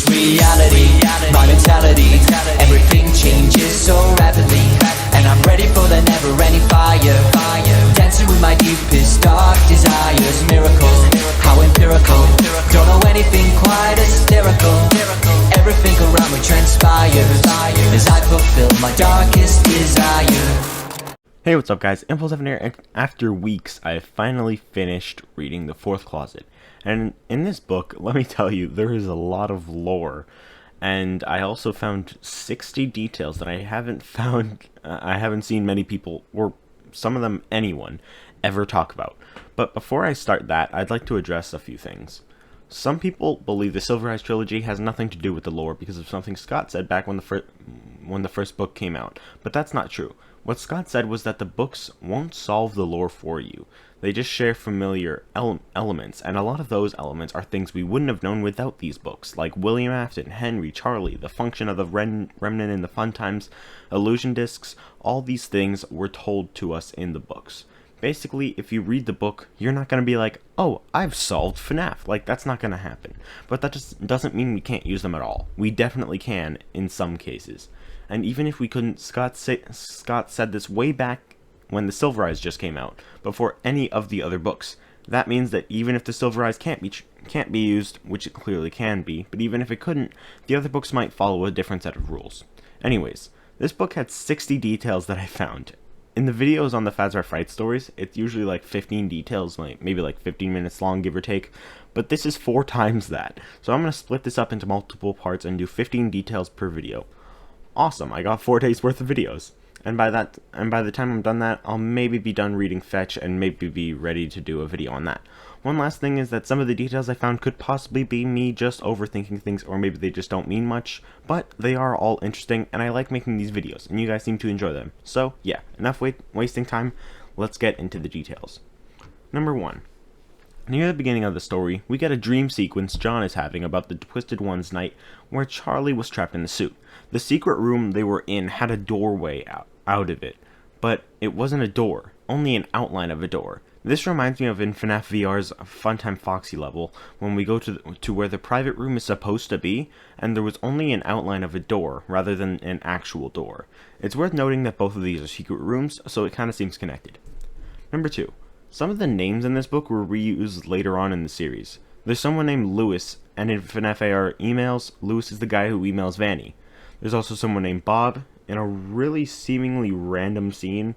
reality, my mentality. Everything changes so rapidly, and I'm ready for the never-ending fire. Dancing with my deepest, dark desires. Miracles, how empirical. Don't know anything quite as hysterical. Everything around me transpires as I fulfill my darkest desire. Hey, what's up guys, Impulse7 here, and after weeks I finally finished reading The Fourth Closet. And in this book, let me tell you, there is a lot of lore. And I also found 60 details that I haven't seen many people, or some of them anyone, ever talk about. But before I start that, I'd like to address a few things. Some people believe the Silver Eyes trilogy has nothing to do with the lore because of something Scott said back when the first book came out, but that's not true. What Scott said was that the books won't solve the lore for you. They just share familiar elements, and a lot of those elements are things we wouldn't have known without these books, like William Afton, Henry, Charlie, the function of the Remnant in the Fun Times, illusion discs. All these things were told to us in the books. Basically, if you read the book, you're not going to be like, oh, I've solved FNAF. Like, that's not going to happen. But that just doesn't mean we can't use them at all. We definitely can, in some cases. And even if we couldn't, Scott said this way back when the Silver Eyes just came out, before any of the other books. That means that even if the Silver Eyes can't be used, which it clearly can be, but even if it couldn't, the other books might follow a different set of rules. Anyways, this book had 60 details that I found. In the videos on the Fazbear Fright stories, it's usually like 15 details, maybe like 15 minutes long, give or take, but this is 4 times that. So I'm going to split this up into multiple parts and do 15 details per video. Awesome, I got 4 days worth of videos. And by the time I'm done that, I'll maybe be done reading Fetch and maybe be ready to do a video on that. One last thing is that some of the details I found could possibly be me just overthinking things, or maybe they just don't mean much, but they are all interesting, and I like making these videos, and you guys seem to enjoy them. So, yeah, enough wasting time, let's get into the details. Number 1. Near the beginning of the story, we get a dream sequence John is having about the Twisted One's night where Charlie was trapped in the suit. The secret room they were in had a doorway out of it, but it wasn't a door, only an outline of a door. This reminds me of in FNAF VR's Funtime Foxy level, when we go to where the private room is supposed to be, and there was only an outline of a door, rather than an actual door. It's worth noting that both of these are secret rooms, so it kinda seems connected. Number 2. Some of the names in this book were reused later on in the series. There's someone named Lewis, and in FNAF AR emails, Lewis is the guy who emails Vanny. There's also someone named Bob, in a really seemingly random scene,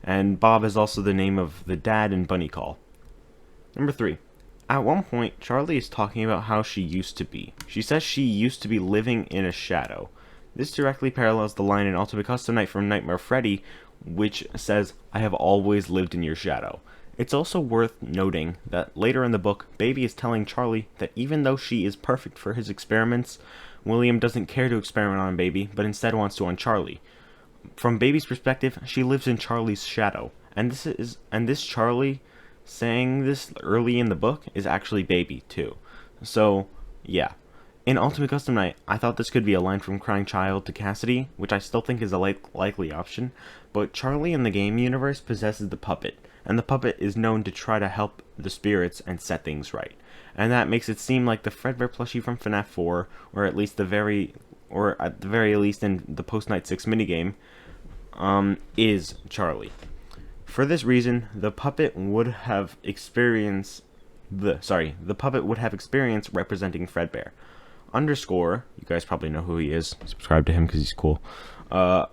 and Bob is also the name of the dad in Bunny Call. Number 3. At one point, Charlie is talking about how she used to be. She says she used to be living in a shadow. This directly parallels the line in Ultimate Custom Night from Nightmare Freddy, which says, I have always lived in your shadow. It's also worth noting that later in the book, Baby is telling Charlie that even though she is perfect for his experiments, William doesn't care to experiment on Baby, but instead wants to on Charlie. From Baby's perspective, she lives in Charlie's shadow, and this Charlie saying this early in the book is actually Baby too. So, yeah. In Ultimate Custom Night, I thought this could be a line from Crying Child to Cassidy, which I still think is a likely option, but Charlie in the game universe possesses the puppet, and the puppet is known to try to help the spirits and set things right. And that makes it seem like the Fredbear plushie from FNAF 4, or at the very least in the Post-Night 6 minigame, is Charlie. For this reason, the puppet would have experience representing Fredbear. Underscore, you guys probably know who he is, subscribe to him because he's cool.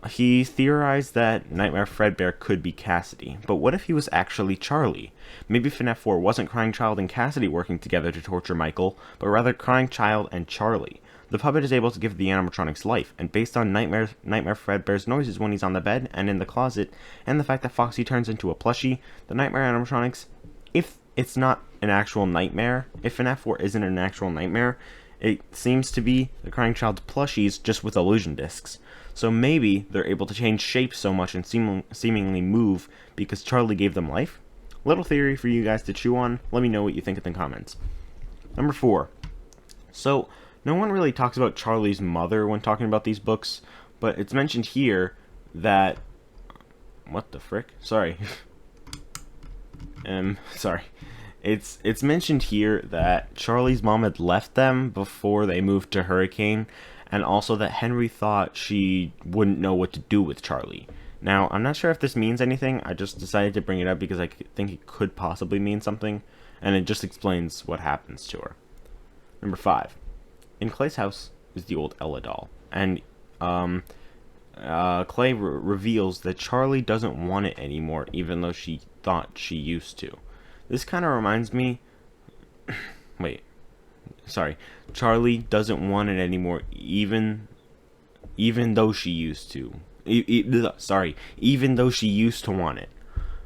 He theorized that Nightmare Fredbear could be Cassidy, but what if he was actually Charlie? Maybe FNAF 4 wasn't Crying Child and Cassidy working together to torture Michael, but rather Crying Child and Charlie. The puppet is able to give the animatronics life, and based on Nightmare Fredbear's noises when he's on the bed and in the closet, and the fact that Foxy turns into a plushie, the Nightmare animatronics, if it's not an actual nightmare, if FNAF 4 isn't an actual nightmare, it seems to be the Crying Child's plushies just with illusion discs. So maybe they're able to change shape so much and seemingly move because Charlie gave them life? Little theory for you guys to chew on. Let me know what you think in the comments. Number 4. So, no one really talks about Charlie's mother when talking about these books, but it's mentioned here that... What the frick? Sorry. Sorry. It's mentioned here that Charlie's mom had left them before they moved to Hurricane, and also that Henry thought she wouldn't know what to do with Charlie. Now, I'm not sure if this means anything. I just decided to bring it up because I think it could possibly mean something, and it just explains what happens to her. Number 5. In Clay's house is the old Ella doll, and Clay reveals that Charlie doesn't want it anymore, even though she thought she used to. This kind of reminds me... Wait. Sorry. Charlie doesn't want it anymore, even though she used to. Even though she used to want it.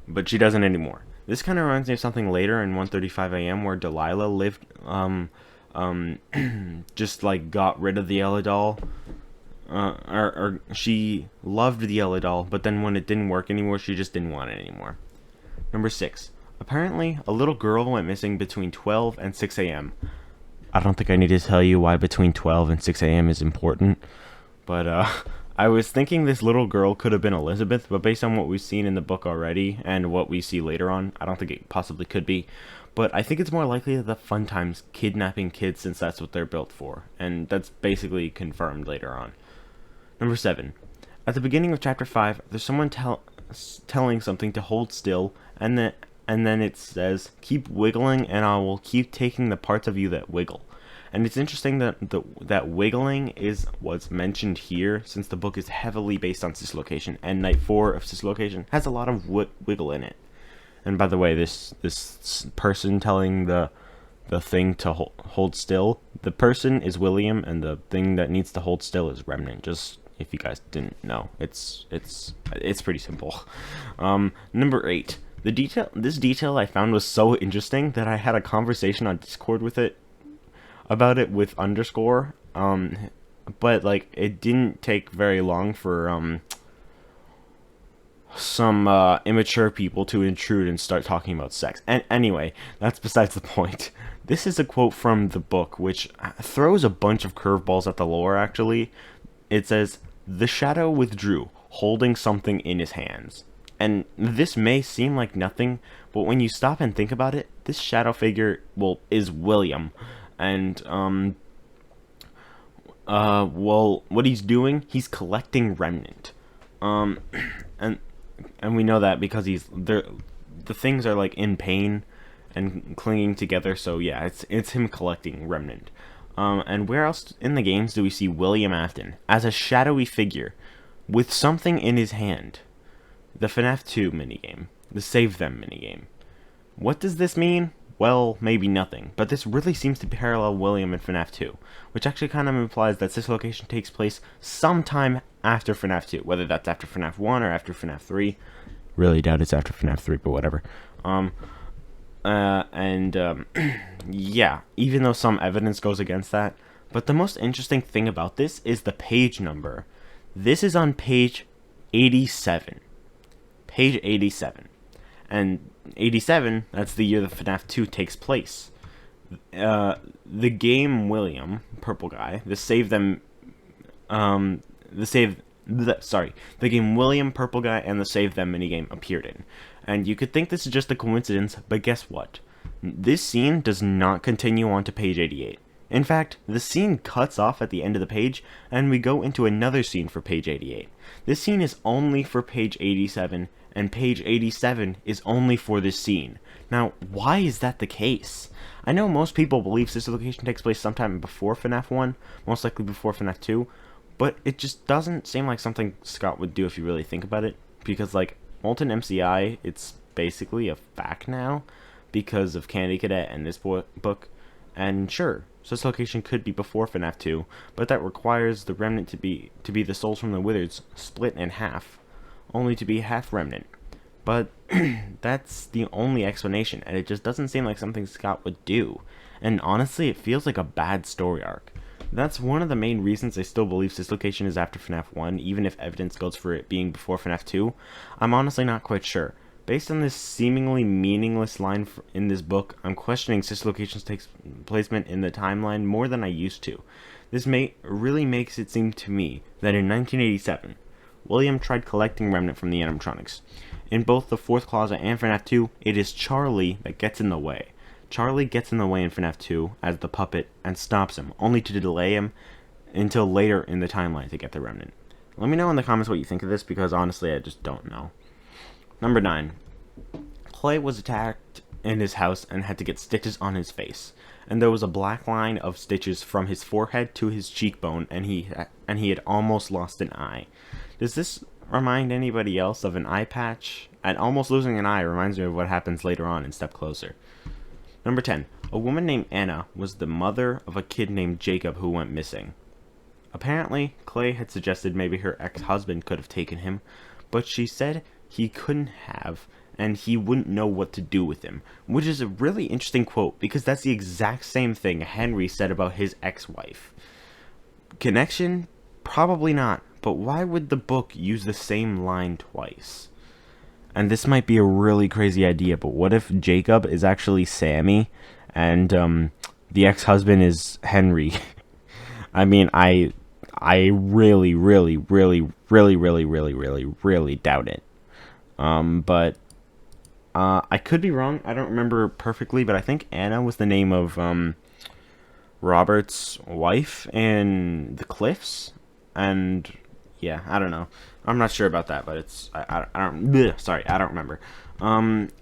But she doesn't anymore. This kind of reminds me of something later in 1:35 a.m. where Delilah lived, just like got rid of the Ella doll. Or she loved the Ella doll, but then when it didn't work anymore, she just didn't want it anymore. Number 6. Apparently, a little girl went missing between 12 and 6 a.m. I don't think I need to tell you why between 12 and 6 a.m. is important, but I was thinking this little girl could have been Elizabeth, but based on what we've seen in the book already and what we see later on, I don't think it possibly could be. But I think it's more likely that the Fun Times kidnapping kids, since that's what they're built for, and that's basically confirmed later on. Number 7. At the beginning of chapter 5, there's someone telling something to hold still, and then it says, "Keep wiggling, and I will keep taking the parts of you that wiggle." And it's interesting that that wiggling is what's mentioned here, since the book is heavily based on Cislocation, and Night 4 of Cislocation has a lot of wiggle in it. And by the way, this person telling the thing to hold still, the person is William, and the thing that needs to hold still is Remnant. Just if you guys didn't know, it's pretty simple. Number 8. This detail I found was so interesting that I had a conversation on Discord about it with underscore. But like it didn't take very long for some immature people to intrude and start talking about sex. And anyway, that's besides the point. This is a quote from the book, which throws a bunch of curveballs at the lore, actually. It says, "The shadow withdrew, holding something in his hands." And this may seem like nothing, but when you stop and think about it, this shadow figure, is William. And, what he's doing, he's collecting Remnant. And we know that because the things are like in pain and clinging together, so yeah, it's him collecting Remnant. And where else in the games do we see William Afton as a shadowy figure with something in his hand? The FNAF 2 minigame, the Save Them minigame. What does this mean? Well, maybe nothing, but this really seems to parallel William in FNAF 2, which actually kind of implies that this location takes place sometime after FNAF 2, whether that's after FNAF 1 or after FNAF 3. Really doubt it's after FNAF 3, but whatever. Yeah, even though some evidence goes against that, but the most interesting thing about this is the page number. This is on page 87. Page 87. And 87, that's the year that FNAF 2 takes place. The game William, purple guy, the game William, purple guy, and the Save Them minigame appeared in. And you could think this is just a coincidence, but guess what? This scene does not continue on to page 88. In fact, the scene cuts off at the end of the page, and we go into another scene for page 88. This scene is only for page 87, and page 87 is only for this scene. Now, why is that the case? I know most people believe this location takes place sometime before FNAF 1, most likely before FNAF 2, but it just doesn't seem like something Scott would do if you really think about it, because like Molten MCI, it's basically a fact now, because of Candy Cadet and this book, and sure, this location could be before FNAF 2, but that requires the Remnant to be the souls from the Wizards split in half, only to be half Remnant. But that's the only explanation, and it just doesn't seem like something Scott would do. And honestly, it feels like a bad story arc. That's one of the main reasons I still believe this location is after FNAF 1, even if evidence goes for it being before FNAF 2. I'm honestly not quite sure. Based on this seemingly meaningless line in this book, I'm questioning this location's placement in the timeline more than I used to. This really makes it seem to me that in 1987, William tried collecting Remnant from the animatronics. In both the Fourth Closet and FNAF 2, it is Charlie that gets in the way. Charlie gets in the way in FNAF 2 as the puppet and stops him, only to delay him until later in the timeline to get the Remnant. Let me know in the comments what you think of this, because honestly I just don't know. Number 9. Clay was attacked in his house and had to get stitches on his face, and there was a black line of stitches from his forehead to his cheekbone, and he had almost lost an eye. Does this remind anybody else of an eye patch? And almost losing an eye reminds me of what happens later on in Step Closer. Number 10. A woman named Anna was the mother of a kid named Jacob who went missing. Apparently, Clay had suggested maybe her ex-husband could have taken him, but she said he couldn't have, and he wouldn't know what to do with him, which is a really interesting quote, because that's the exact same thing Henry said about his ex-wife. Connection? Probably not, but why would the book use the same line twice? And this might be a really crazy idea, but what if Jacob is actually Sammy, and the ex-husband is Henry? I mean, I really, really, really, really, really, really, really, really doubt it. But I could be wrong. I don't remember perfectly, but I think Anna was the name of Robert's wife in the Cliffs, and yeah, I don't know. I'm not sure about that, but it's I don't sorry, I don't remember.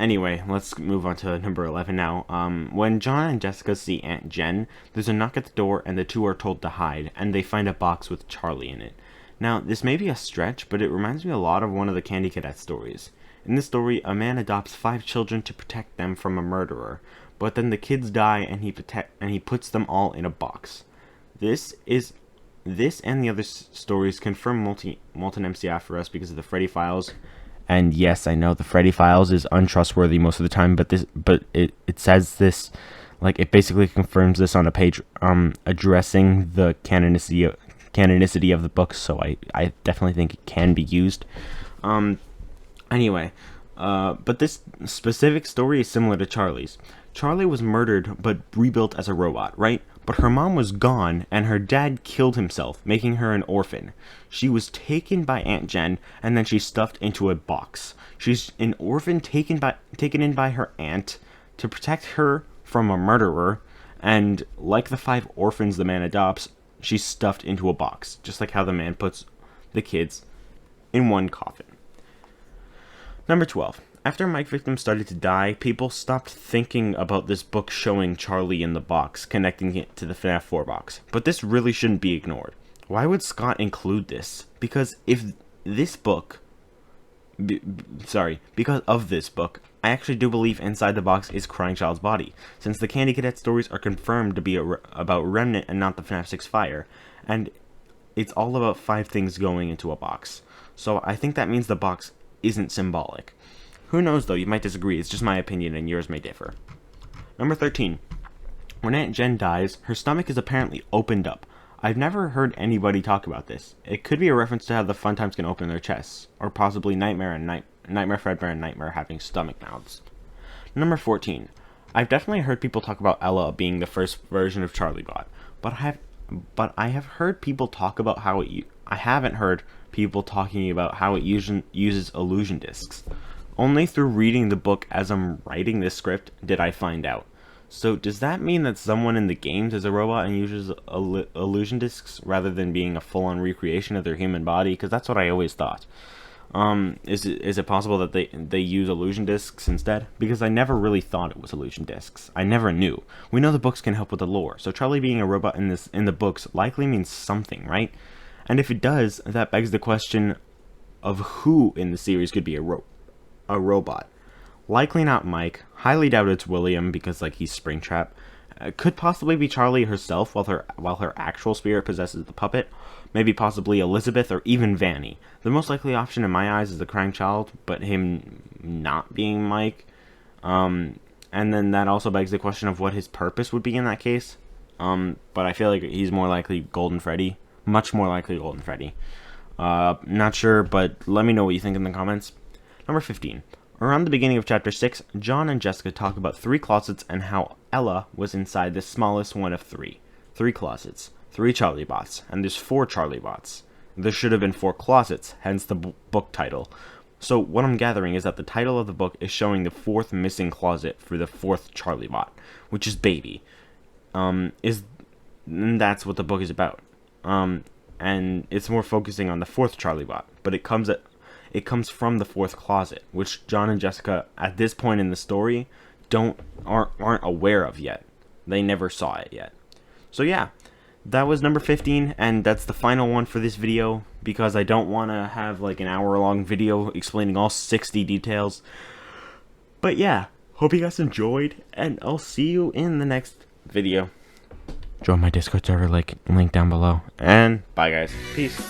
Anyway, let's move on to number 11 now. When John and Jessica see Aunt Jen, there's a knock at the door, and the two are told to hide, and they find a box with Charlie in it. Now, this may be a stretch, but it reminds me a lot of one of the Candy Cadet stories. In this story, a man adopts 5 children to protect them from a murderer, but then the kids die, and he puts them all in a box. This and the other stories confirm Molten MCI for us because of the Freddy Files. And yes, I know the Freddy Files is untrustworthy most of the time, but it says this, like, it basically confirms this on a page addressing the canonicity of the book, so I definitely think it can be used. Anyway, but this specific story is similar to Charlie's. Charlie was murdered but rebuilt as a robot, right? But her mom was gone, and her dad killed himself, making her an orphan. She was taken by Aunt Jen, and then she's stuffed into a box. She's an orphan taken in by her aunt to protect her from a murderer, and like the 5 orphans the man adopts, she's stuffed into a box, just like how the man puts the kids in one coffin. Number 12. After Mike victims started to die, people stopped thinking about this book showing Charlie in the box, connecting it to the FNAF 4 box. But this really shouldn't be ignored. Why would Scott include this? Because if this book... because of this book, I actually do believe inside the box is Crying Child's body, since the Candy Cadet stories are confirmed to be about Remnant and not the FNAF 6 fire, and it's all about 5 things going into a box. So I think that means the box isn't symbolic. Who knows though, you might disagree, it's just my opinion and yours may differ. Number 13. When Aunt Jen dies, her stomach is apparently opened up. I've never heard anybody talk about this. It could be a reference to how the Fun Times can open their chests, or possibly Nightmare Fredbear and Nightmare having stomach mouths. Number 14. I've definitely heard people talk about Ella being the first version of Charlie Bot, but I have heard people talk about how I haven't heard people talking about how it uses illusion discs. Only through reading the book as I'm writing this script did I find out. So does that mean that someone in the games is a robot and uses illusion discs rather than being a full-on recreation of their human body? Because that's what I always thought. Is it possible that they use illusion discs instead? Because I never really thought it was illusion discs. I never knew. We know the books can help with the lore, so Charlie being a robot in the books likely means something, right? And if it does, that begs the question of who in the series could be a robot. Likely not Mike. Highly doubt it's William because he's Springtrap. Could possibly be Charlie herself while her actual spirit possesses the puppet. Maybe possibly Elizabeth or even Vanny. The most likely option in my eyes is the Crying Child, but him not being Mike. And then that also begs the question of what his purpose would be in that case. But I feel like he's more likely Golden Freddy. Much more likely Golden Freddy. Not sure, but let me know what you think in the comments. Number 15. Around the beginning of Chapter 6, John and Jessica talk about 3 closets and how Ella was inside the smallest one of 3. 3 closets, 3 Charlie bots, and there's 4 Charlie bots. There should have been 4 closets, hence the book title. So what I'm gathering is that the title of the book is showing the 4th missing closet for the 4th Charlie bot, which is baby. And that's what the book is about. And it's more focusing on the 4th Charlie bot, but it comes from the 4th closet, which John and Jessica at this point in the story aren't aware of yet. They never saw it yet. So yeah, that was number 15, and that's the final one for this video, because I don't want to have like an hour-long video explaining all 60 details. But yeah, hope you guys enjoyed, and I'll see you in the next video. Join my Discord server, link down below, and bye guys. Peace.